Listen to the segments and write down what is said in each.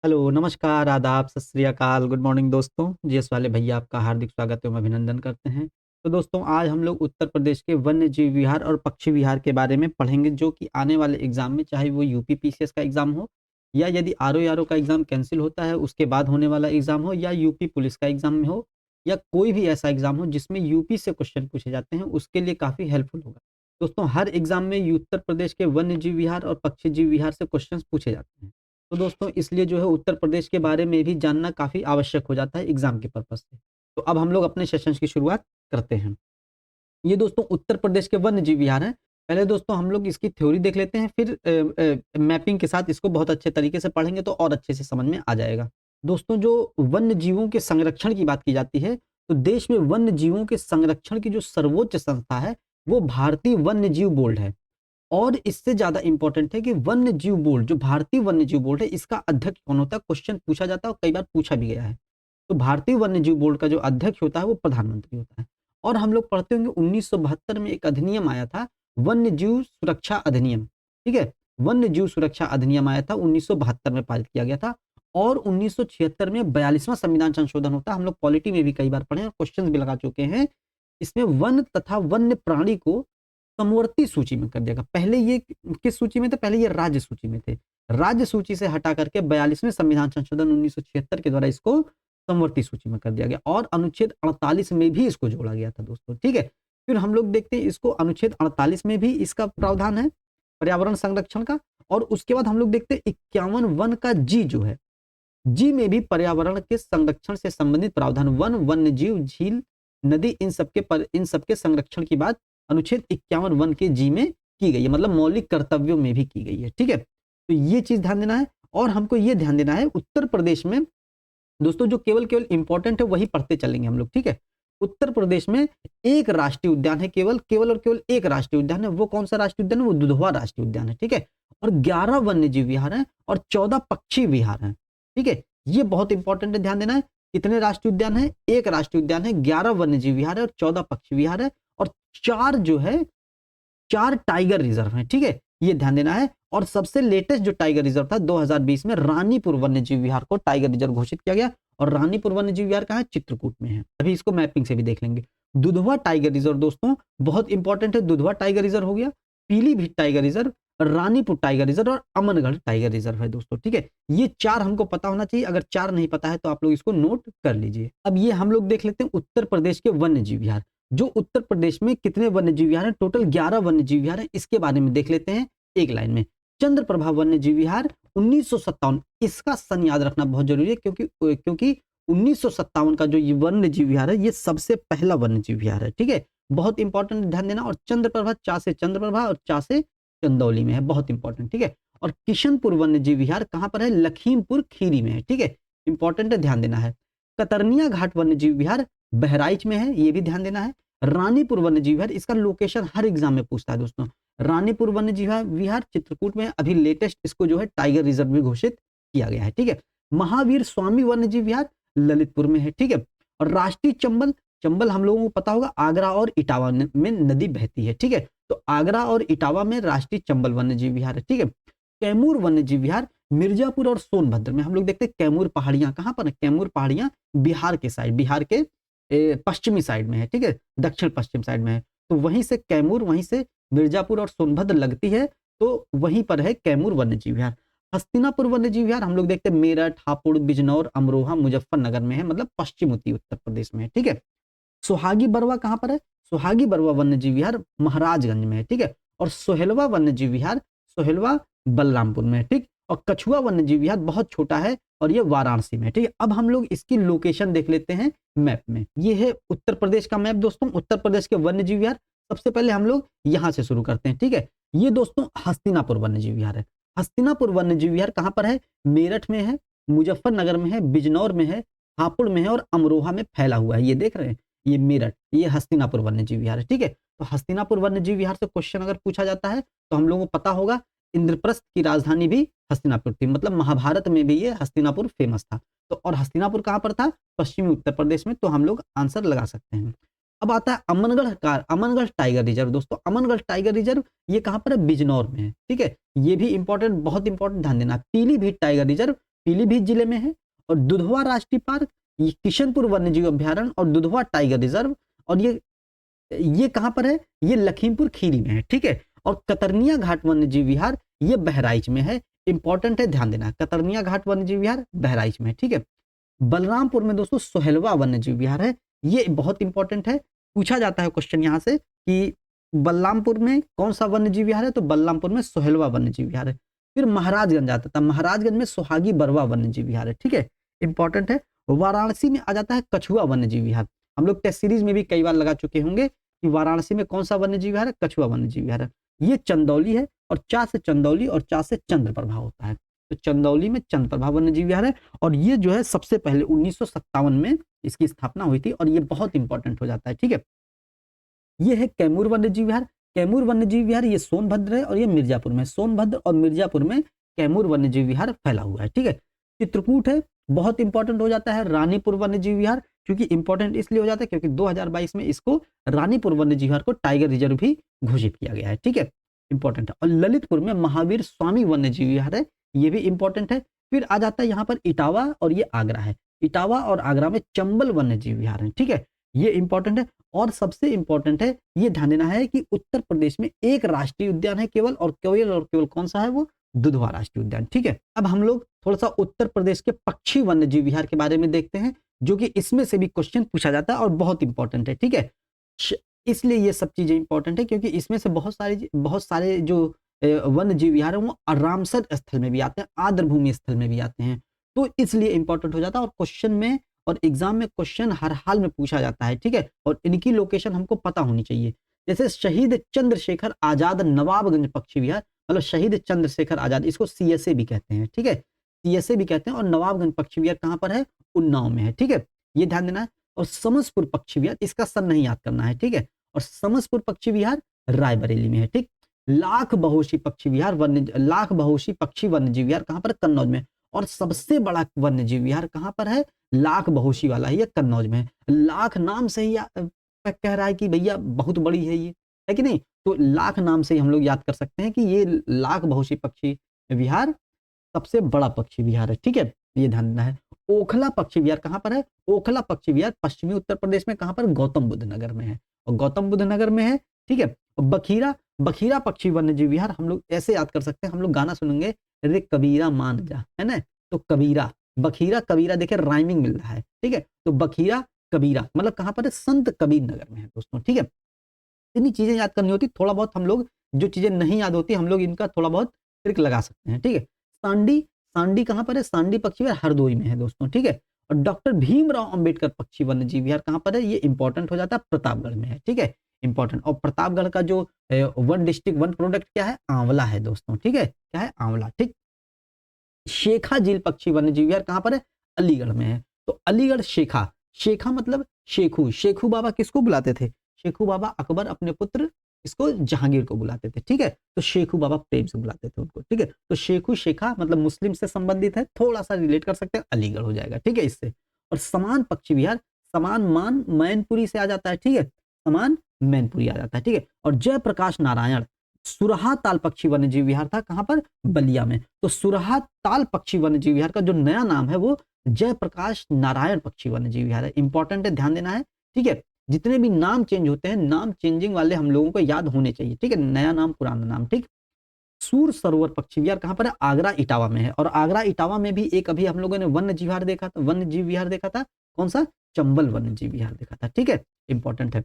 Hello, नमस्कार, आदाब, सत श्री अकाल, गुड मॉर्निंग दोस्तों। जीएस वाले भैया आपका हार्दिक स्वागत एवं अभिनंदन करते हैं। तो दोस्तों आज हम लोग उत्तर प्रदेश के वन्य जीव विहार और पक्षी विहार के बारे में पढ़ेंगे जो कि आने वाले एग्जाम में चाहे वो यूपी पीसीएस का एग्जाम हो या यदि आरओ का एग्जाम कैंसिल होता है उसके बाद होने वाला एग्जाम हो या यूपी पुलिस का एग्जाम में हो या कोई भी ऐसा एग्जाम हो जिसमें यूपी से क्वेश्चन पूछे जाते हैं उसके लिए काफ़ी हेल्पफुल होगा। दोस्तों हर एग्जाम में उत्तर प्रदेश के वन्य जीव विहार और पक्षी जीव विहार से क्वेश्चन पूछे जाते हैं। तो दोस्तों इसलिए जो है उत्तर प्रदेश के बारे में भी जानना काफ़ी आवश्यक हो जाता है एग्ज़ाम के पर्पज़ से। तो अब हम लोग अपने सेशंस की शुरुआत करते हैं। ये दोस्तों उत्तर प्रदेश के वन्य जीव विहार हैं। पहले दोस्तों हम लोग इसकी थ्योरी देख लेते हैं फिर मैपिंग के साथ इसको बहुत अच्छे तरीके से पढ़ेंगे तो और अच्छे से समझ में आ जाएगा। दोस्तों जो वन्य जीवों के संरक्षण की बात की जाती है, तो देश में वन्य जीवों के संरक्षण की जो सर्वोच्च संस्था है, वो भारतीय वन्य जीव बोर्ड है। और इससे ज़्यादा इम्पोर्टेंट है कि वन्य जीव बोर्ड जो भारतीय वन्य जीव बोर्ड है इसका अध्यक्ष कौन होता है? क्वेश्चन पूछा जाता है और कई बार पूछा भी गया है। तो भारतीय वन्य जीव बोर्ड का जो अध्यक्ष होता है वो प्रधानमंत्री होता है। और हम लोग पढ़ते होंगे 1972 में एक अधिनियम आया था, वन्य जीव सुरक्षा अधिनियम। ठीक है? वन्य जीव सुरक्षा अधिनियम आया था 1972 में पारित किया गया था। और 1976 में 42वां संविधान संशोधन होता है। हम लोग पॉलिटी में भी कई बार पढ़े और क्वेश्चन भी लगा चुके हैं। इसमें वन तथा वन्य प्राणी को समवर्ती सूची में कर दिया गया। पहले ये किस सूची में थे? पहले ये राज्य सूची में थे। राज्य सूची से हटा करके 42वें संविधान संशोधन 1976 के द्वारा इसको समवर्ती सूची में कर दिया गया और अनुच्छेद 48 में भी इसको जोड़ा गया था दोस्तों। ठीक है? फिर हम लोग देखते हैं इसको अनुच्छेद 48 में भी इसका प्रावधान है पर्यावरण संरक्षण का। और उसके बाद हम लोग देखते हैं 51 वन का जी जो है, जी में भी पर्यावरण के संरक्षण से संबंधित प्रावधान वन, वन्य जीव, झील, नदी इन सबके संरक्षण की बात अनुच्छेद 51 वन के जी में की गई है, मतलब मौलिक कर्तव्यों में भी की गई है। ठीक है? तो ये चीज ध्यान देना है। और हमको ये ध्यान देना है उत्तर प्रदेश में दोस्तों जो केवल केवल इंपॉर्टेंट है वही पढ़ते चलेंगे हम लोग। ठीक है? उत्तर प्रदेश में एक राष्ट्रीय उद्यान है, केवल केवल और केवल एक राष्ट्रीय उद्यान है। वो कौन सा राष्ट्रीय उद्यान है? वो दुधवा राष्ट्रीय उद्यान है। ठीक है? और 11 वन्य जीव विहार है और 14 पक्षी विहार है। ठीक है? ये बहुत इंपॉर्टेंट है, ध्यान देना है। कितने राष्ट्रीय उद्यान है? एक राष्ट्रीय उद्यान है, 11 वन्य जीव विहार है और 14 पक्षी विहार है। और 4 जो है 4 टाइगर रिजर्व हैं। ठीक है? ये ध्यान देना है। और सबसे लेटेस्ट जो टाइगर रिजर्व था 2020 में रानीपुर वन्य जीव विहार को टाइगर रिजर्व घोषित किया गया। और रानीपुर वन्य जीव विहार कहाँ है? चित्रकूट में है। अभी इसको मैपिंग से भी देख लेंगे। दुधवा टाइगर रिजर्व दोस्तों बहुत इंपॉर्टेंट है। दुधवा टाइगर रिजर्व हो गया, Pilibhit tiger reserve, Ranipur tiger reserve और अमनगढ़ टाइगर रिजर्व है दोस्तों। ठीक है? ये 4 हमको पता होना चाहिए। अगर 4 नहीं पता है तो आप लोग इसको नोट कर लीजिए। अब ये हम लोग देख लेते हैं उत्तर प्रदेश के वन्य जीव विहार। जो उत्तर प्रदेश में कितने वन्य जीव विहार हैं? टोटल 11 वन्य जीव विहार हैं। इसके बारे में देख लेते हैं एक लाइन में। चंद्रप्रभा वन्य जीव विहार 1957, इसका सन याद रखना बहुत जरूरी है क्योंकि 1957 का जो ये वन्य जीव विहार है ये सबसे पहला वन्य जीव विहार है। ठीक है? बहुत इंपॉर्टेंट, ध्यान देना। और चंद्रप्रभा चा से चंद्रप्रभा और चा से चंदौली में है, बहुत इंपॉर्टेंट। ठीक है? और किशनपुर वन्य जीव विहार कहां पर है? लखीमपुर खीरी में है। ठीक है? इंपॉर्टेंट है, ध्यान देना है। कतरनिया घाट वन्य जीव विहार बहराइच में है, ये भी ध्यान देना है। रानीपुर वन्य जीव विहार, इसका लोकेशन हर एग्जाम में पूछता है दोस्तों। रानीपुर वन्य जीव विहार चित्रकूट में, अभी लेटेस्ट इसको जो है टाइगर रिजर्व भी घोषित किया गया है। ठीक है? महावीर स्वामी वन्य जीव विहार ललितपुर में है। ठीक है? और राष्ट्रीय चंबल, चंबल हम लोगों को पता होगा आगरा और इटावा में नदी बहती है। ठीक है? तो आगरा और इटावा में राष्ट्रीय चंबल वन्य जीव विहार है। ठीक है? कैमूर वन्य जीव विहार मिर्जापुर और सोनभद्र में। हम लोग देखते हैं कैमूर पहाड़ियां कहां पर है? कैमूर पहाड़ियां बिहार के साइड, बिहार के पश्चिमी साइड में है। ठीक है? दक्षिण पश्चिम साइड में है। तो वहीं से कैमूर, वहीं से मिर्जापुर और सोनभद्र लगती है, तो वहीं पर है कैमूर वन्य जीव विहार। हस्तिनापुर वन्य जीव विहार हम लोग देखते हैं मेरठ, हापुड़, बिजनौर, अमरोहा, मुजफ्फरनगर में है, मतलब पश्चिमी उत्तर प्रदेश में है। ठीक है? सुहागी बरवा कहां पर है? सुहागी बरवा वन्य जीव विहार महाराजगंज में है। ठीक है? और सोहेलवा वन्य जीव विहार, सोहेलवा बलरामपुर में है। ठीक? और कछुआ वन्य जीव विहार बहुत छोटा है और ये वाराणसी में है। ठीक है? अब हम लोग इसकी लोकेशन देख लेते हैं मैप में। ये है उत्तर प्रदेश का मैप दोस्तों, उत्तर प्रदेश के वन्य जीव विहार। सबसे पहले हम लोग यहां से शुरू करते हैं। ठीक है? ये दोस्तों हस्तिनापुर वन्य जीव विहार है। हस्तिनापुर वन्य जीव विहार कहां पर है? मेरठ में है, मुजफ्फरनगर में है, बिजनौर में है, हापुड़ में है और अमरोहा में फैला हुआ है। ये देख रहे हैं, ये मेरठ, ये हस्तिनापुर वन्य जीव विहार है। ठीक है? तो हस्तिनापुर वन्य जीव विहार से क्वेश्चन अगर पूछा जाता है तो हम लोगों को पता होगा इंद्रप्रस्थ की राजधानी भी हस्तिनापुर थी, मतलब महाभारत में भी ये हस्तिनापुर फेमस था। तो और हस्तिनापुर कहां पर था? पश्चिमी उत्तर प्रदेश में। तो हम लोग आंसर लगा सकते हैं। अब आता है अमनगढ़ टाइगर रिजर्व। दोस्तों अमनगढ़ टाइगर रिजर्व ये कहां पर है? बिजनौर में है। ठीक है? ये भी इंपॉर्टेंट, बहुत इंपॉर्टेंट, ध्यान देना। पीलीभीत टाइगर रिजर्व पीलीभीत जिले में है। और दुधवा राष्ट्रीय पार्क, ये किशनपुर वन्यजीव अभ्यारण्य और दुधवा टाइगर रिजर्व, और ये कहां पर है, ये लखीमपुर खीरी में है, ठीक है। और कतरनिया घाट वन्यजीव विहार ये बहराइच में है, इंपॉर्टेंट है, ध्यान देना, कतरनिया घाट वन्यजीव विहार बहराइच में है, ठीक है। बलरामपुर में दोस्तों सोहेलवा वन्यजीव विहार है, ये बहुत इंपॉर्टेंट है, पूछा जाता है क्वेश्चन यहां से कि बलरामपुर में कौन सा वन्यजीव विहार है, तो बलरामपुर में सोहेलवा वन्यजीव विहार है। फिर महाराजगंज आता था, महाराजगंज में सोहागी बरवा वन्यजीव विहार है, ठीक है, इंपॉर्टेंट है। वाराणसी में आ जाता है कछुआ वन्यजीव विहार, हम लोग टेस्ट सीरीज में भी कई बार लगा चुके होंगे कि वाराणसी में कौन सा वन्यजीव विहार है, कछुआ वन्यजीव विहार है। ये चंदौली है, और चा से चंदौली और चा से चंद्रप्रभा होता है, तो चंदौली में चंद्रप्रभा वन्यजीव विहार है। और ये जो है सबसे पहले 1957 में इसकी स्थापना हुई थी, और ये बहुत इंपॉर्टेंट हो जाता है, ठीक है। ये है कैमूर वन्यजीव विहार, कैमूर वन्यजीव विहार ये सोनभद्र है, और ये मिर्जापुर में, सोनभद्र और मिर्जापुर में कैमूर वन्यजीव विहार फैला हुआ है, ठीक है। चित्रकूट है, बहुत इंपॉर्टेंट हो जाता है, रानीपुर वन्यजीव विहार, क्योंकि इंपॉर्टेंट इसलिए हो जाता है क्योंकि 2022 में इसको रानीपुर वन्यजीव विहार को टाइगर रिजर्व भी घोषित किया गया है, ठीक है, इंपॉर्टेंट है। और ललितपुर में महावीर स्वामी वन्यजीव विहार है, ये भी इंपॉर्टेंट है। फिर आ जाता है यहाँ पर इटावा, और ये आगरा है, इटावा और आगरा में चंबल वन्यजीव विहार है, ठीक है, ये इंपॉर्टेंट है। और सबसे इंपॉर्टेंट है, ये ध्यान देना है कि उत्तर प्रदेश में एक राष्ट्रीय उद्यान है केवल, और केवल कौन सा है, वो दुधवा राष्ट्रीय उद्यान, ठीक है। अब हम लोग थोड़ा सा उत्तर प्रदेश के पक्षी वन्यजीव विहार के बारे में देखते हैं, जो कि इसमें से भी क्वेश्चन पूछा जाता है और बहुत इंपॉर्टेंट है, ठीक है। इसलिए ये सब चीजें इंपॉर्टेंट है क्योंकि इसमें से बहुत सारे जो वन्यजीव विहार है वो रामसर स्थल में भी आते हैं, आर्द्रभूमि स्थल में भी आते हैं, तो इसलिए इंपॉर्टेंट हो जाता है। और क्वेश्चन में और एग्जाम में क्वेश्चन हर हाल में पूछा जाता है, ठीक है। और इनकी लोकेशन हमको पता होनी चाहिए, जैसे शहीद चंद्रशेखर आजाद नवाबगंज पक्षी विहार, मतलब शहीद चंद्रशेखर आजाद, इसको सीएसए भी कहते हैं, ठीक है, सीएसए भी कहते हैं। और नवाबगंज पक्षी विहार कहाँ पर है, उन्नाव में है, ठीक है, ये ध्यान देना है। और समसपुर पक्षी विहार, इसका सन नहीं याद करना है, ठीक है। और समसपुर पक्षी विहार रायबरेली में है, ठीक। लाख बहोशी पक्षी विहार लाख बहोशी पक्षी वन्यजीव विहार कहाँ पर, कन्नौज में। और सबसे बड़ा वन्यजीव विहार कहाँ पर है, लाख बहोशी वाला, ये कन्नौज में है। लाख नाम से ही कह रहा है कि भैया बहुत बड़ी है कि नहीं, तो लाख नाम से ही हम लोग याद कर सकते हैं कि ये लाख बहोशी पक्षी विहार सबसे बड़ा पक्षी विहार है, ठीक है, ये ध्यान देना है। ओखला पक्षी विहार कहाँ पर है, ओखला पक्षी विहार पश्चिमी उत्तर प्रदेश में कहाँ पर, गौतम बुद्ध नगर में है, और गौतम बुद्ध नगर में है, ठीक है। बखीरा बखीरा पक्षी वन्यजीव विहार हम लोग ऐसे याद कर सकते हैं, हम लोग गाना सुनेंगे, रे कबीरा मान जा, है ना, तो कबीरा, बखीरा कबीरा, देखिए राइमिंग मिल रहा है, ठीक है, तो बखीरा कबीरा मतलब कहाँ पर है, संत कबीर नगर में है दोस्तों, ठीक है। इतनी चीजें याद करनी होती, थोड़ा बहुत हम लोग जो चीजें नहीं याद होती हम लोग इनका थोड़ा बहुत ट्रिक लगा सकते हैं, ठीक है। सांडी सांडी कहाँ पर है, सांडी पक्षी विहार हरदोई में है दोस्तों, ठीक है। और डॉक्टर भीमराव अंबेडकर पक्षी वन्यजीव विहार कहाँ पर है, ये इंपॉर्टेंट हो जाता है, प्रतापगढ़ में है, ठीक है, इंपॉर्टेंट। और प्रतापगढ़ का जो वन डिस्ट्रिक्ट वन प्रोडक्ट क्या है, आंवला है दोस्तों, ठीक है, क्या है, आंवला, ठीक। शेखा झील पक्षी वन्यजीव विहार कहाँ पर है, अलीगढ़ में है। तो अलीगढ़ शेखा, शेखा मतलब शेखू, शेखू बाबा किसको बुलाते थे, शेखू बाबा अकबर अपने पुत्र इसको जहांगीर को बुलाते थे, ठीक है, तो शेखू बाबा प्रेम से बुलाते थे उनको, ठीक है। तो शेखू शेखा मतलब मुस्लिम से संबंधित है, थोड़ा सा रिलेट कर सकते हैं, अलीगढ़ हो जाएगा, ठीक है इससे। और समान पक्षी विहार, समान मान मैनपुरी से आ जाता है, ठीक है, समान मैनपुरी आ जाता है, ठीक है। और जयप्रकाश नारायण सुरहा ताल पक्षी वन्यजीव विहार था कहां पर, बलिया में। तो सुरहा ताल पक्षी वन्यजीव विहार का जो नया नाम है वो जयप्रकाश नारायण पक्षी वन्यजीव विहार है, इंपॉर्टेंट है, ध्यान देना है, ठीक है। जितने भी नाम चेंज होते हैं, नाम चेंजिंग वाले हम लोगों को याद होने चाहिए, ठीक है, नया नाम पुराना नाम, ठीक। सूर सरोवर पक्षी विहार कहां पर है, आगरा इटावा में है। और आगरा इटावा में भी एक अभी हम लोगों ने वन्यजीव विहार देखा था, वन्यजीव विहार देखा था, कौन सा, चंबल वन्यजीव विहार देखा था, ठीक है, इंपॉर्टेंट है।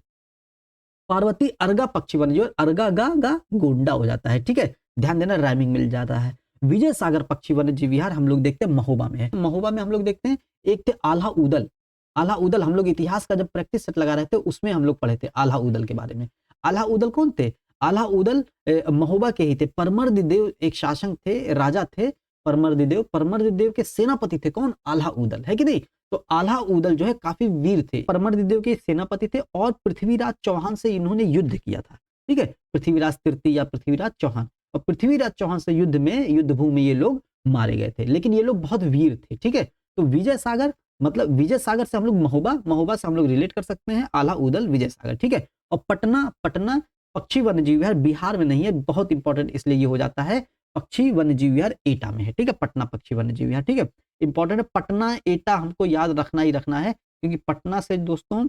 पार्वती अर्गा पक्षी वन्यजीव, अर्गा गा गा गोंडा हो जाता है, ठीक है, ध्यान देना, राइमिंग मिल जाता है। विजय सागर पक्षी वन्यजीव विहार हम लोग देखते हैं महोबा में है, महोबा में हम लोग देखते हैं एक थे आल्हा उदल, आल्हा उदल हम लोग इतिहास का जब प्रैक्टिस सेट लगा रहे थे उसमें हम लोग पढ़े थे आल्हा उदल के बारे में। आल्हा उदल कौन थे, आल्हा उदल महोबा के ही थे, परमर्द देव एक शासक थे, राजा थे, परमर्द देव के सेनापति थे कौन, आल्हा उदल, है कि नहीं। तो आल्हा उदल जो है काफी वीर थे, परमर्द देव के सेनापति थे, और पृथ्वीराज चौहान से इन्होंने युद्ध किया था, ठीक है, पृथ्वीराज तृतीय या पृथ्वीराज चौहान, और पृथ्वीराज चौहान से युद्ध में युद्धभूमि में ये लोग मारे गए थे, लेकिन ये लोग बहुत वीर थे, ठीक है। तो विजय सागर मतलब विजय सागर से हम लोग महोबा से हम लोग रिलेट कर सकते हैं, आल्हा उदल विजय सागर, ठीक है। और पटना पक्षी वन्यजीव विहार बिहार में नहीं है, बहुत इंपॉर्टेंट इसलिए ये हो जाता है, पक्षी वन्यजीव विहार एटा में है, ठीक है, पटना पक्षी वन्यजीव विहार, ठीक है। इंपॉर्टेंट है। पटना एटा हमको याद रखना ही रखना है, क्योंकि पटना से दोस्तों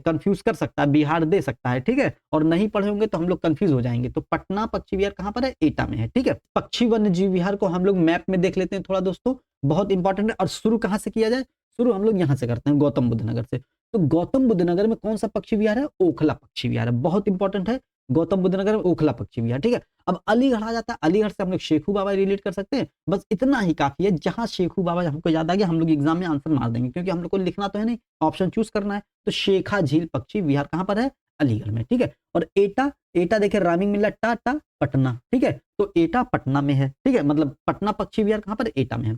कंफ्यूज कर सकता है, बिहार दे सकता है, ठीक है, और नहीं पढ़े होंगे तो हम लोग कंफ्यूज हो जाएंगे। तो पटना पक्षी विहार कहाँ पर है? एटा में है, ठीक है। पक्षी वन्य जीव विहार को हम लोग मैप में देख लेते हैं थोड़ा दोस्तों, बहुत इंपॉर्टेंट है। और शुरू कहाँ से किया जाए? शुरू हम लोग यहाँ से करते हैं, गौतम बुद्ध नगर से। तो गौतम बुद्ध नगर में कौन सा पक्षी विहार है? ओखला पक्षी विहार है, बहुत इंपॉर्टेंट है। गौतम बुद्ध नगर में ओखला पक्षी विहार, ठीक है। अब अलीगढ़ आ जाता है, अलीगढ़ से हम लोग शेखू बाबा रिलेट कर सकते हैं, बस इतना ही काफी है। जहां शेखू बाबा हमको याद आ गया, हम लोग एग्जाम में आंसर मार देंगे, क्योंकि हम लोग को लिखना तो है नहीं, ऑप्शन चूज करना है। तो शेखा झील पक्षी विहार कहां पर है? अलीगढ़ में, ठीक है। और एटा, एटा देखिए रामिंग मिला टाटा पटना, ठीक है, तो एटा पटना में है, ठीक है, मतलब पटना पक्षी विहार कहां पर? एटा में है।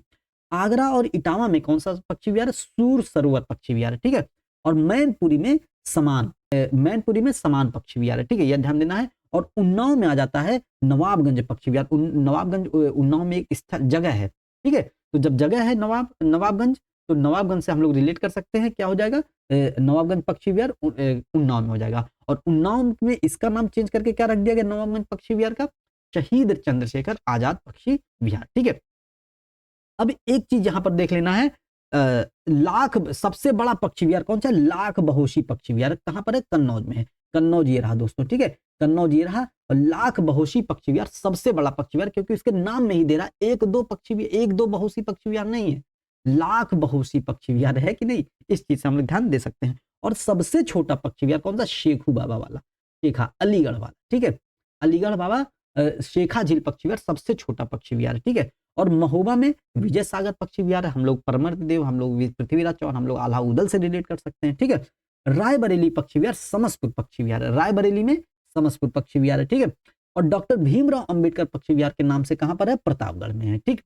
आगरा और इटावा में कौन सा पक्षी विहार है? सूर सरोवर पक्षी विहार है, ठीक है। और मैनपुरी में मैनपुरी में समान पक्षी विहार है, ठीक है, यह ध्यान देना है। और उन्नाव में आ जाता है नवाबगंज पक्षी विहार। नवाबगंज उन्नाव में एक जगह है, ठीक है। तो जब जगह है नवाबगंज, तो नवाबगंज से हम लोग रिलेट कर सकते हैं, क्या हो जाएगा? नवाबगंज पक्षी विहार उन्नाव में हो जाएगा। और उन्नाव में इसका नाम चेंज करके क्या रख दिया गया नवाबगंज पक्षी विहार का? शहीद चंद्रशेखर आजाद पक्षी विहार, ठीक है। अब एक चीज यहां पर देख लेना है, लाख सबसे बड़ा पक्षी विहार कौन सा है? लाख बहोशी पक्षी विहार कहां पर है? कन्नौज में है। कन्नौज ये रहा दोस्तों, ठीक है, कन्नौज ये रहा। और लाख बहोशी पक्षी विहार सबसे बड़ा पक्षी विहार, क्योंकि उसके नाम में ही दे रहा है, एक दो बहोशी पक्षी विहार नहीं है, लाख बहोशी पक्षी विहार है कि नहीं, इस चीज से हम लोग ध्यान दे सकते हैं। और सबसे छोटा पक्षी विहार कौन सा? शेखू बाबा वाला, शेखा अलीगढ़ वाला, ठीक है, अलीगढ़ बाबा शेखा झील पक्षी विहार सबसे छोटा पक्षी विहार है, ठीक है। और महोबा में विजय सागर पक्षी विहार है, हम लोग परमर्द देव, हम लोग पृथ्वीराज चौहान, हम लोग आल्हा उदल से रिलेट कर सकते हैं, ठीक है। रायबरेली पक्षी विहार समसपुर पक्षी विहार है, रायबरेली में समसपुर पक्षी विहार है, ठीक है। और डॉक्टर भीमराव अंबेडकर पक्षी विहार के नाम से कहां पर है? प्रतापगढ़ में है, ठीक।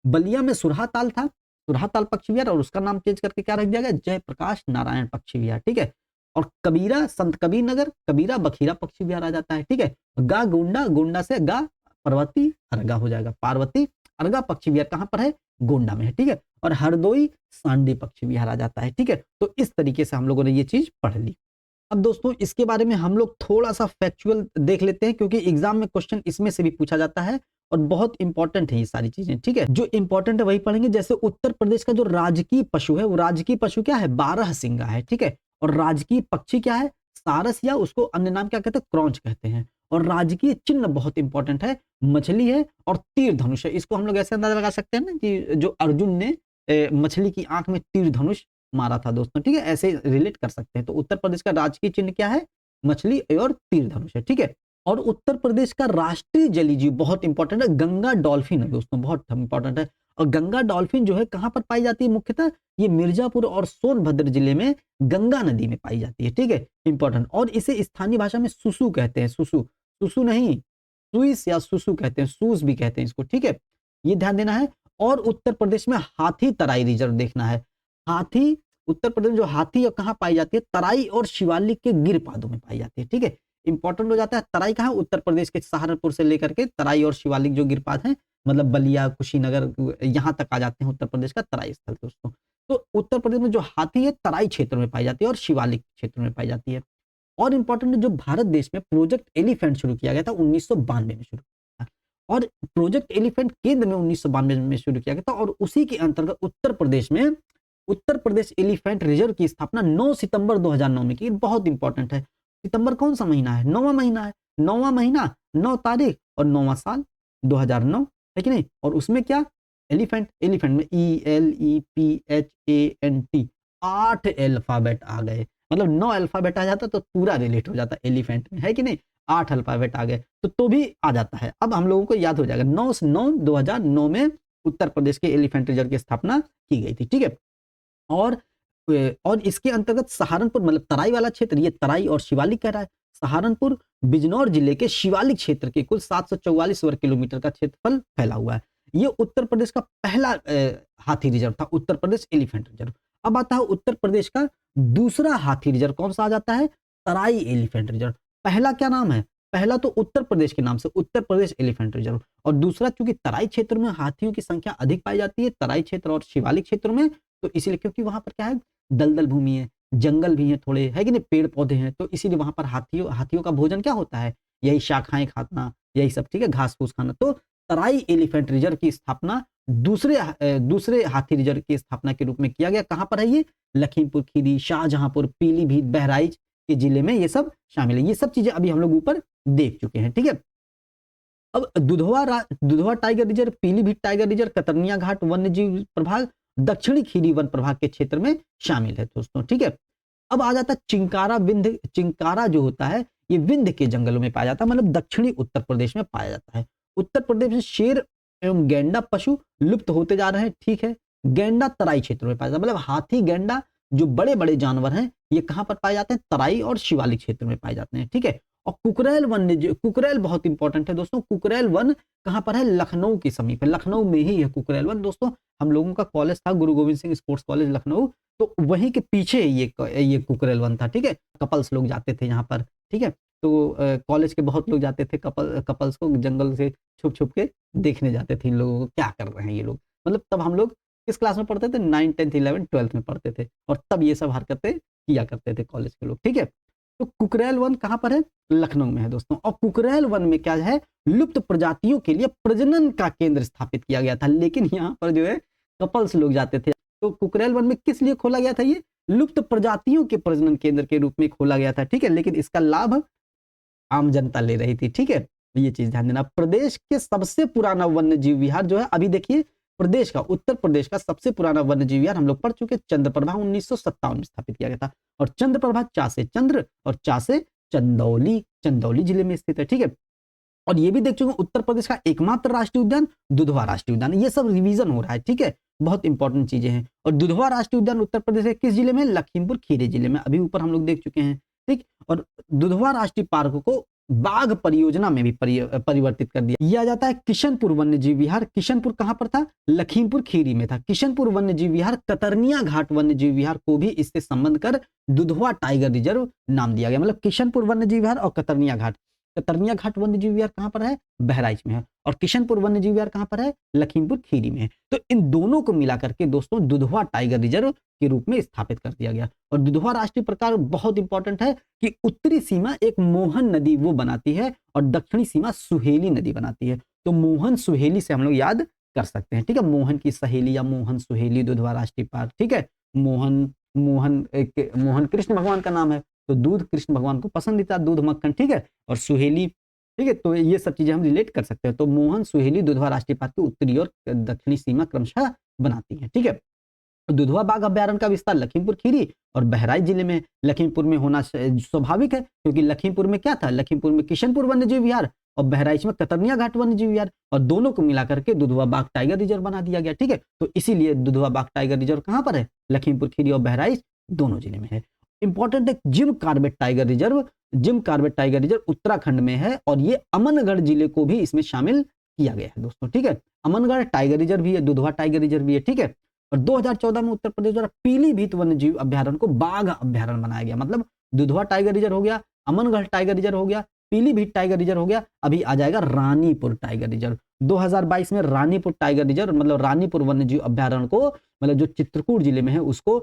बलिया में सुरहाताल था, सुरहाताल पक्षी विहार, और उसका नाम चेंज करके क्या रख दिया गया? जयप्रकाश नारायण पक्षी विहार, ठीक है। और कबीरा संत कबीर नगर, कबीरा बखीरा पक्षी विहार आ जाता है, ठीक है। गा गोंडा, गोंडा से गा पार्वती अर्गा हो जाएगा, पार्वती अर्गा पक्षी विहार कहां पर है? गोंडा में है, ठीक है। और हरदोई सांडी पक्षी विहार आ जाता है, ठीक है। तो इस तरीके से हम लोगों ने ये चीज पढ़ ली। अब दोस्तों इसके बारे में हम लोग थोड़ा सा फैक्चुअल देख लेते हैं, क्योंकि एग्जाम में क्वेश्चन इसमें से भी पूछा जाता है और बहुत इंपॉर्टेंट है ये सारी चीजें, ठीक है। जो इंपॉर्टेंट है वही पढ़ेंगे। जैसे उत्तर प्रदेश का जो राजकीय पशु है, वो राजकीय पशु क्या है? बारहसिंगा है, ठीक है। और राजकीय पक्षी क्या है? सारस, या उसको अन्य नाम क्या कहते हैं? क्रॉच कहते हैं। और राजकीय चिन्ह बहुत इंपॉर्टेंट है, मछली है और तीर धनुष है। इसको हम लोग ऐसे अंदाजा लगा सकते हैं ना कि जो अर्जुन ने मछली की आंख में तीर धनुष मारा था दोस्तों, ठीक है, ऐसे रिलेट कर सकते हैं। तो उत्तर प्रदेश का राजकीय चिन्ह क्या है? मछली और तीर धनुष है, ठीक है। और उत्तर प्रदेश का राष्ट्रीय जलीय जीव बहुत इंपॉर्टेंट है, गंगा डॉल्फिन है दोस्तों, बहुत इंपॉर्टेंट है। और गंगा डॉल्फिन जो है कहां पर पाई जाती है? मुख्यतः ये मिर्जापुर और सोनभद्र जिले में गंगा नदी में पाई जाती है, ठीक है, इंपॉर्टेंट। और इसे स्थानीय भाषा में सुसु कहते हैं, सुसु, सुसु नहीं, सुइस या सुसु कहते हैं, सूस भी कहते हैं इसको, ठीक है, ये ध्यान देना है। और उत्तर प्रदेश में हाथी तराई रिजर्व देखना है। हाथी, उत्तर प्रदेश में जो हाथी कहाँ पाई जाती है? तराई और शिवालिक के गिर पादों में पाई जाती है, ठीक है, इंपॉर्टेंट हो जाता है। तराई कहाँ? उत्तर प्रदेश के सहारनपुर से लेकर के तराई और शिवालिक जो गिरपाद हैं, मतलब बलिया, कुशीनगर, यहाँ तक आ जाते हैं उत्तर प्रदेश का तराई स्थल दोस्तों। तो उत्तर प्रदेश में जो हाथी है तराई क्षेत्र में पाई जाती है और शिवालिक क्षेत्र में पाई जाती है। और इंपॉर्टेंट, जो भारत देश में प्रोजेक्ट एलिफेंट शुरू किया गया था 1992 में शुरू किया था, और प्रोजेक्ट एलिफेंट केंद्र में 1992 में शुरू किया गया था। और उसी के अंतर्गत उत्तर प्रदेश में उत्तर प्रदेश एलिफेंट रिजर्व की स्थापना 9 सितंबर 2009 में की। बहुत इंपॉर्टेंट है। सितंबर कौन सा महीना है? 9वां महीना है, 9वां महीना, 9 तारीख और 9वां साल 2009, है कि नहीं। और उसमें क्या? एलिफेंट, एलिफेंट में ELEPHANT 8 अल्फाबेट आ गए, मतलब 9 अल्फाबेट आ जाता तो पूरा रिलेट हो जाता एलिफेंट में, है कि नहीं। 8 अल्फाबेट आ गए तो भी आ जाता है। अब हम लोगों को याद हो जाएगा, 9/9/2009 में उत्तर प्रदेश के एलिफेंट रिजर्व की स्थापना की गई थी, ठीक है। और इसके अंतर्गत सहारनपुर, मतलब तराई वाला क्षेत्र, ये तराई और शिवालिक कह रहा है। सहारनपुर बिजनौर जिले के शिवालिक क्षेत्र के कुल 744 वर्ग किलोमीटर का क्षेत्रफल फैला हुआ है। ये उत्तर प्रदेश का पहला हाथी रिजर्व था, उत्तर प्रदेश एलिफेंट रिजर्व। अब आता है उत्तर प्रदेश का दूसरा हाथी रिजर्व, कौन सा आ जाता है? तराई एलिफेंट रिजर्व। पहला क्या नाम है? पहला तो उत्तर प्रदेश के नाम से उत्तर प्रदेश एलिफेंट रिजर्व, और दूसरा चूंकि तराई क्षेत्र में हाथियों की संख्या अधिक पाई जाती है, तराई क्षेत्र और शिवालिक क्षेत्र में, तो इसीलिए, क्योंकि वहां पर क्या है? दलदल भूमि है, जंगल भी है थोड़े, है कि नहीं, पेड़ पौधे हैं, तो इसीलिए वहां पर हाथियों का भोजन क्या होता है? यही शाखाएं खाना, यही सब, ठीक है, घास फूस खाना। तो तराई एलिफेंट रिजर्व की स्थापना दूसरे हाथी रिजर्व की स्थापना के रूप में किया गया। कहां पर है ये? लखीमपुर खीरी, शाहजहांपुर, पीलीभीत, बहराइच के जिले में ये सब शामिल है। ये सब चीजें अभी हम लोग ऊपर देख चुके हैं, ठीक है। अब Dudhwa tiger reserve, Pilibhit tiger reserve, Katarniya Ghat वन्य जीव प्रभाग दक्षिणी खीरी वन प्रभाग के क्षेत्र में शामिल है दोस्तों, ठीक है। अब आ जाता है चिंकारा विंध्य। चिंकारा जो होता है ये विंध्य के जंगलों में पाया जाता है, मतलब दक्षिणी उत्तर प्रदेश में पाया जाता है। उत्तर प्रदेश में शेर एवं गैंडा पशु लुप्त होते जा रहे हैं, ठीक है। गैंडा तराई क्षेत्र में पाया जाता है, मतलब हाथी गैंडा जो बड़े बड़े जानवर हैं ये कहां पर पाए जाते हैं? तराई और शिवालिक क्षेत्र में पाए जाते हैं, ठीक है। और कुकरेल वन्य, कुकरेल बहुत इंपॉर्टेंट है दोस्तों। कुकरेल वन कहां पर है? लखनऊ के समीप है, लखनऊ में ही है कुकरेल वन दोस्तों। हम लोगों का कॉलेज था गुरु गोविंद सिंह स्पोर्ट्स कॉलेज लखनऊ, तो वहीं के पीछे ये कुकरेल वन था, ठीक है। कपल्स लोग जाते थे यहाँ पर, ठीक है। तो कॉलेज के बहुत लोग जाते थे, कपल्स को जंगल से छुप छुप के देखने जाते थे इन लोगों को क्या कर रहे हैं ये लोग। मतलब तब हम लोग किस क्लास में पढ़ते थे? 9, 10, 11, 12 में पढ़ते थे, और तब ये सब हरकतें किया करते थे कॉलेज के लोग, ठीक है। तो कुकरेल वन कहां पर है? लखनऊ में है दोस्तों। और कुकरेल वन में क्या है? लुप्त प्रजातियों के लिए प्रजनन का केंद्र स्थापित किया गया था, लेकिन यहाँ पर जो है कपल्स लोग जाते थे। तो कुकरेल वन में किस लिए खोला गया था? ये लुप्त प्रजातियों के प्रजनन केंद्र के रूप में खोला गया था, ठीक है। लेकिन इसका लाभ आम जनता ले रही थी, ठीक है। ये चीज ध्यान देना। प्रदेश के सबसे पुराना वन्य जीव विहार जो है, अभी देखिए प्रदेश का, उत्तर प्रदेश का सबसे पुराना वन्य जीव विहार हम लोग पढ़ चुके, चंद्रप्रभा 1957 में स्थापित किया गया था। और चंद्रप्रभा चा से चंद्र और चा से चंदौली जिले में स्थित है, ठीक है। और ये भी देख चुके उत्तर प्रदेश का एकमात्र राष्ट्रीय उद्यान दुधवा राष्ट्रीय उद्यान। ये सब रिवीजन हो रहा है, ठीक है, बहुत इंपॉर्टेंट चीजें हैं। और दुधवा राष्ट्रीय उद्यान उत्तर प्रदेश के किस जिले में? लखीमपुर खीरी जिले में, अभी ऊपर हम लोग देख चुके हैं, ठीक। और दुधवा राष्ट्रीय पार्क को बाघ परियोजना में भी परिवर्तित कर दिया। यह आ जाता है किशनपुर वन्य जीव विहार। किशनपुर कहां पर था? लखीमपुर खीरी में था। किशनपुर वन्य जीव विहार कतरनिया घाट वन्य जीव विहार को भी इससे संबंध कर दुधवा टाइगर रिजर्व नाम दिया गया। मतलब किशनपुर वन्य जीव विहार और कतरनिया घाट। कतरनिया घाट वन्य जीव विहार कहां पर है? बहराइच में है। और किशनपुर वन्य जीव विहार कहां पर है? लखीमपुर खीरी में है। तो इन दोनों को मिलाकर के दोस्तों दुधवा टाइगर रिजर्व के रूप में स्थापित कर दिया गया। और दुधवा राष्ट्रीय प्रकार बहुत इंपॉर्टेंट है कि उत्तरी सीमा एक मोहन नदी वो बनाती है और दक्षिणी सीमा सुहेली नदी बनाती है। तो मोहन सुहेली से हम लोग याद कर सकते हैं, ठीक है। मोहन की सहेली या मोहन सुहेली दुधवा राष्ट्रीय पार्क, ठीक है। मोहन कृष्ण भगवान का नाम है, तो दूध कृष्ण भगवान को पसंदीदा, दूध मक्खन, ठीक है। और सुहेली, ठीक है। तो ये सब चीजें हम रिलेट कर सकते हैं। तो मोहन सुहेली दुधवा राष्ट्रीय पार्क की उत्तरी और दक्षिणी सीमा क्रमशः बनाती है, ठीक है। दुधवा बाघ अभ्यारण्य का विस्तार लखीमपुर खीरी और बहराइच जिले में, लखीमपुर में होना स्वाभाविक है, क्योंकि लखीमपुर में क्या था? लखीमपुर में किशनपुर वन्य जीव विहार और बहराइच में कतरनिया घाट वन्य जीव विहार, और दोनों को मिलाकर के दुधवा बाघ टाइगर रिजर्व बना दिया गया, ठीक है। तो इसीलिए दुधवा बाघ टाइगर रिजर्व कहां पर है? लखीमपुर खीरी और बहराइच दोनों जिले में है। इंपॉर्टेंट है Jim Corbett tiger reserve. Jim Corbett tiger reserve Uttarakhand में है और ये अमनगढ़ जिले को भी इसमें शामिल किया गया है दोस्तों, ठीक है। अमनगढ़ टाइगर रिजर्व भी है, दुधवा टाइगर रिजर्व भी है, ठीक है। और 2014 में उत्तर प्रदेश द्वारा पीलीभीत वन्य जीव अभ्यारण्य को बाघ अभ्यारण्य बनाया गया। मतलब दुधवा टाइगर रिजर्व हो गया, अमनगढ़ टाइगर रिजर्व हो गया, पीलीभीत टाइगर रिजर्व हो गया, अभी आ जाएगा रानीपुर टाइगर रिजर्व। 2022 में रानीपुर टाइगर रिजर्व, मतलब रानीपुर वन्य जीव अभ्यारण्य को, मतलब जो चित्रकूट जिले में है, उसको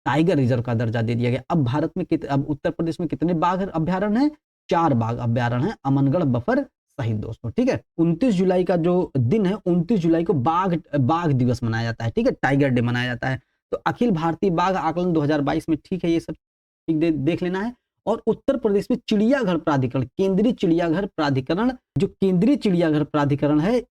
टाइगर रिजर्व का दर्जा दे दिया गया। अब भारत में अब उत्तर प्रदेश में कितने बाघ अभ्यारण्य हैं? 4 बाघ अभ्यारण्य है, अमनगढ़, बफर सहित दोस्तों, ठीक है। 29 जुलाई का जो दिन है, 29 जुलाई को बाघ दिवस मनाया जाता है, ठीक है, टाइगर डे मनाया जाता है। तो अखिल भारतीय बाघ आकलन 2022 में, ठीक है, ये सब ठीक देख लेना है। और उत्तर प्रदेश में चिड़ियाघर प्राधिकरण, केंद्रीय चिड़ियाघर प्राधिकरण, जो केंद्रीय चिड़ियाघर प्राधिकरण है,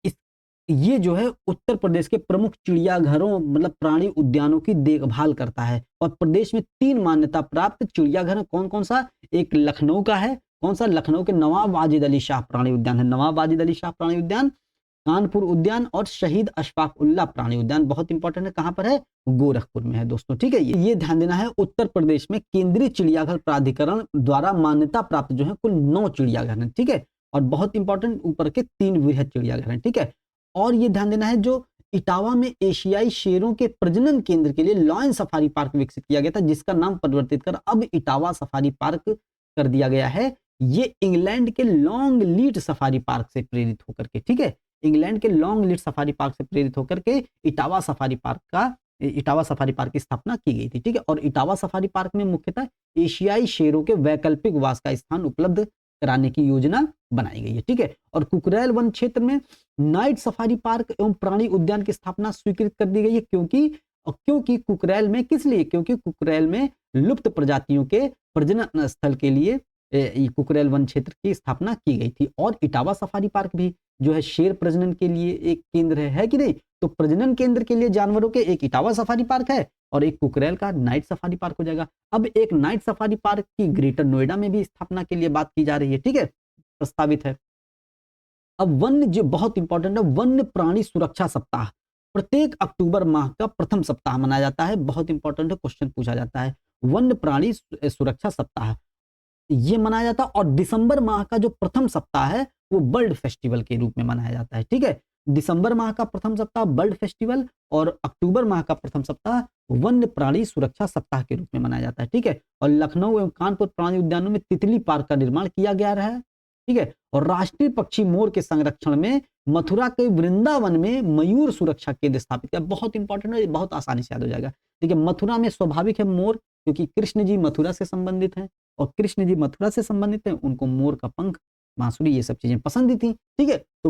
ये जो है उत्तर प्रदेश के प्रमुख चिड़ियाघरों, मतलब प्राणी उद्यानों की देखभाल करता है। और प्रदेश में 3 मान्यता प्राप्त चिड़ियाघर कौन कौन सा? एक लखनऊ का है, कौन सा? लखनऊ के नवाब वाजिद अली शाह प्राणी उद्यान है, नवाब वाजिद अली शाह प्राणी उद्यान, कानपुर उद्यान और शहीद अशफाक उल्लाह प्राणी उद्यान बहुत इंपॉर्टेंट है। कहां पर है? गोरखपुर में है दोस्तों, ठीक है। ये ध्यान देना है, उत्तर प्रदेश में केंद्रीय चिड़ियाघर प्राधिकरण द्वारा मान्यता प्राप्त जो है कुल 9 चिड़ियाघर हैं, ठीक है। और बहुत इंपॉर्टेंट ऊपर के 3 वृहद चिड़ियाघर हैं, ठीक है। और ये ध्यान देना है, जो इटावा में एशियाई शेरों के प्रजनन केंद्र के लिए लॉयन सफारी पार्क विकसित किया गया था, जिसका नाम परिवर्तित कर अब इटावा सफारी पार्क कर दिया गया है। ये इंग्लैंड के लॉन्ग लीड सफारी पार्क से प्रेरित होकर के, ठीक है, इंग्लैंड के लॉन्ग लीड सफारी पार्क से प्रेरित होकर के इटावा सफारी पार्क की स्थापना की गई थी, ठीक है। और इटावा सफारी पार्क में मुख्यतः एशियाई शेरों के वैकल्पिक वास का स्थान उपलब्ध कराने की योजना बनाई गई है। ठीक है, और कुकरेल वन क्षेत्र में नाइट सफारी पार्क एवं प्राणी उद्यान की स्थापना स्वीकृत कर दी गई है, क्योंकि कुकरेल में किस लिए, क्योंकि कुकरेल में लुप्त प्रजातियों के प्रजनन स्थल के लिए कुकरेल वन क्षेत्र की स्थापना की गई थी। और इटावा सफारी पार्क भी जो है शेर प्रजनन के लिए एक केंद्र है कि नहीं? तो प्रजनन केंद्र के लिए जानवरों के एक इटावा सफारी पार्क है और एक कुकरेल का नाइट सफारी पार्क हो जाएगा। अब एक नाइट सफारी पार्क की ग्रेटर नोएडा में भी स्थापना के लिए बात की जा रही है। ठीक है, प्रस्तावित है। अब वन्य जो बहुत इंपॉर्टेंट है, वन्य प्राणी सुरक्षा सप्ताह प्रत्येक अक्टूबर माह का प्रथम सप्ताह मनाया जाता है। बहुत इंपॉर्टेंट है, क्वेश्चन पूछा जाता है। वन्य प्राणी सुरक्षा सप्ताह ये मनाया जाता है और दिसंबर माह का जो प्रथम सप्ताह है वो बर्ड फेस्टिवल के रूप में मनाया जाता है। ठीक है, दिसंबर माह का प्रथम सप्ताह बर्ड फेस्टिवल और अक्टूबर माह का प्रथम सप्ताह वन्य प्राणी सुरक्षा सप्ताह के रूप में मनाया जाता है। ठीक है, और लखनऊ एवं कानपुर प्राणी उद्यानों में तितली पार्क का निर्माण किया गया है। ठीक है, और राष्ट्रीय पक्षी मोर के संरक्षण में मथुरा के वृंदावन में मयूर सुरक्षा केंद्र स्थापित किया। बहुत इंपॉर्टेंट है, बहुत आसानी से याद हो जाएगा। देखिए, मथुरा में स्वाभाविक है मोर, क्योंकि कृष्ण जी मथुरा से संबंधित हैं और कृष्ण जी मथुरा से संबंधित हैं, उनको मोर का पंख, बांसुरी, ये सब चीजें पसंद थी। ठीक है, तो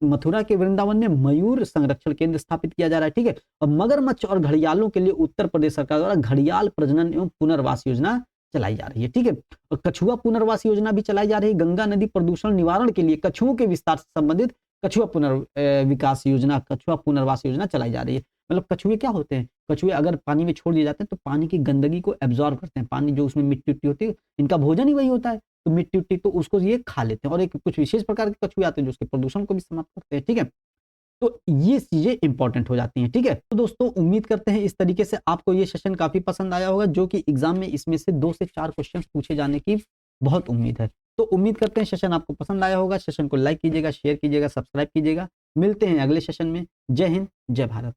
मथुरा के वृंदावन में मयूर संरक्षण केंद्र स्थापित किया जा रहा है। ठीक है, और मगरमच्छ और घड़ियालों के लिए उत्तर प्रदेश सरकार द्वारा घड़ियाल प्रजनन एवं पुनर्वास योजना चलाई जा रही है। ठीक है, और कछुआ पुनर्वास योजना भी चलाई जा रही है। गंगा नदी प्रदूषण निवारण के लिए कछुओं के विस्तार से संबंधित कछुआ पुनर्विकास योजना, कछुआ पुनर्वास योजना चलाई जा रही है। मतलब कछुए क्या होते हैं, कछुए अगर पानी में छोड़ दिए जाते हैं तो पानी की गंदगी को एब्जॉर्ब करते हैं। पानी जो उसमें मिट्टी उट्टी होती है, इनका भोजन ही वही होता है, तो मिट्टी उट्टी तो उसको ये खा लेते हैं। और एक कुछ विशेष प्रकार के कछुए आते हैं जो उसके प्रदूषण को भी समाप्त करते हैं। ठीक है, तो ये चीजें इंपॉर्टेंट हो जाती हैं। ठीक है, तो दोस्तों उम्मीद करते हैं इस तरीके से आपको ये सेशन काफी पसंद आया होगा, जो कि एग्जाम में इसमें से 2 से 4 क्वेश्चन पूछे जाने की बहुत उम्मीद है। तो उम्मीद करते हैं सेशन आपको पसंद आया होगा। सेशन को लाइक कीजिएगा, शेयर कीजिएगा, सब्सक्राइब कीजिएगा। मिलते हैं अगले सेशन में। जय हिंद, जय भारत।